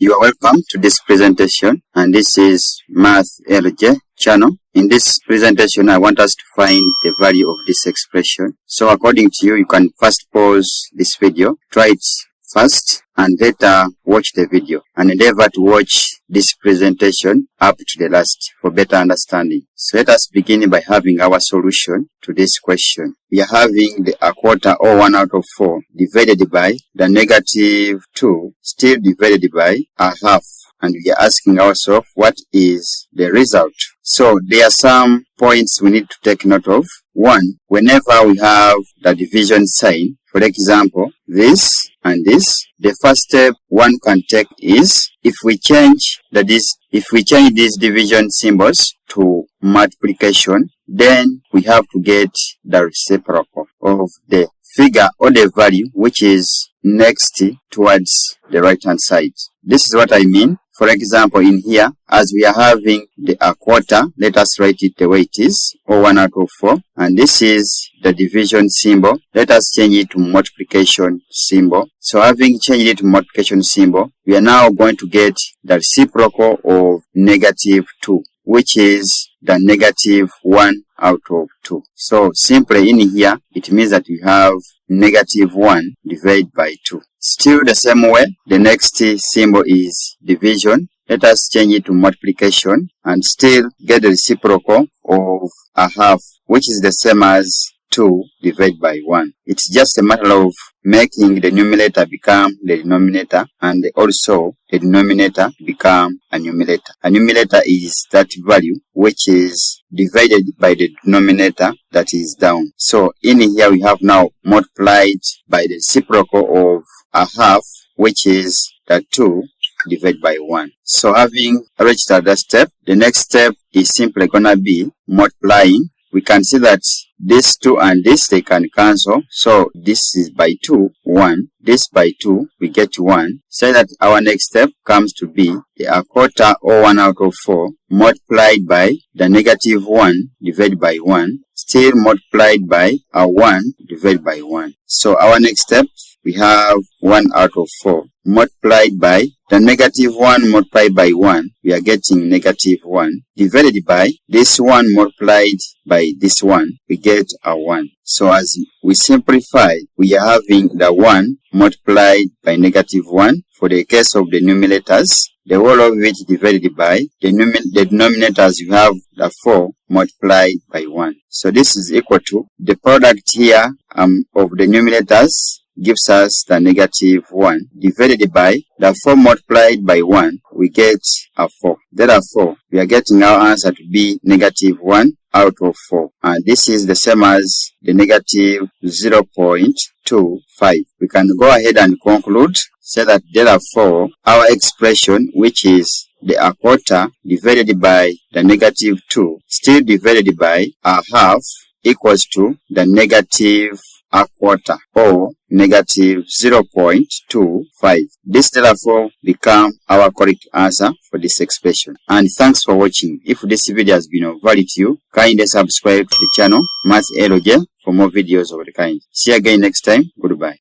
You are welcome to this presentation, and this is MATHL.J channel. In this presentation, I want us to find the value of this expression. So according to you, you can first pause this video, try it first, and later watch the video, and endeavor to watch this presentation up to the last for better understanding. So let us begin by having our solution to this question. We are having a quarter, or 1 out of 4, divided by the negative 2, still divided by a half. And we are asking ourselves, what is the result? So there are some points we need to take note of. One, whenever we have the division sign, for example, this and this, the first step one can take is if we change these division symbols to multiplication, then we have to get the reciprocal of the figure or the value which is next towards the right hand side. This is what I mean. For example, in here, as we are having a quarter, let us write it the way it is, or 1 out of 4. And this is the division symbol. Let us change it to multiplication symbol. So having changed it to multiplication symbol, we are now going to get the reciprocal of negative 2, which is the negative 1 out of 2. So simply in here, it means that we have negative 1 divided by 2. Still the same way, the next symbol is division. Let us change it to multiplication and still get the reciprocal of a half, which is the same as 2 divided by 1. It's just a matter of making the numerator become the denominator and also the denominator become a numerator. A numerator is that value which is divided by the denominator that is down. So in here we have now multiplied by the reciprocal of a half, which is the 2 divided by 1. So having reached that step, the next step is simply gonna be multiplying. We can see that this 2 and this, they can cancel. So this is by 2, 1. This by 2, we get 1. So that our next step comes to be a quarter, or 1 out of 4, multiplied by the negative 1 divided by 1, still multiplied by a 1 divided by 1. So our next step, we have 1 out of 4 multiplied by the negative 1 multiplied by 1. We are getting negative 1 divided by this 1 multiplied by this 1. We get a 1. So as we simplify, we are having the 1 multiplied by negative 1 for the case of the numerators. The whole of it divided by the denominators. You have the 4 multiplied by 1. So this is equal to the product here of the numerators gives us the negative 1 divided by the 4 multiplied by 1. We get a 4. Therefore, we are getting our answer to be negative 1 out of 4. And this is the same as the negative 0.25. We can go ahead and conclude, say that therefore our expression, which is the quarter divided by the negative 2, still divided by a half, equals to the negative a quarter, or negative 0.25. This therefore become our correct answer for this expression. And thanks for watching. If this video has been of value to you, kindly subscribe to the channel MATHL.J for more videos of the kind. See you again next time. Goodbye.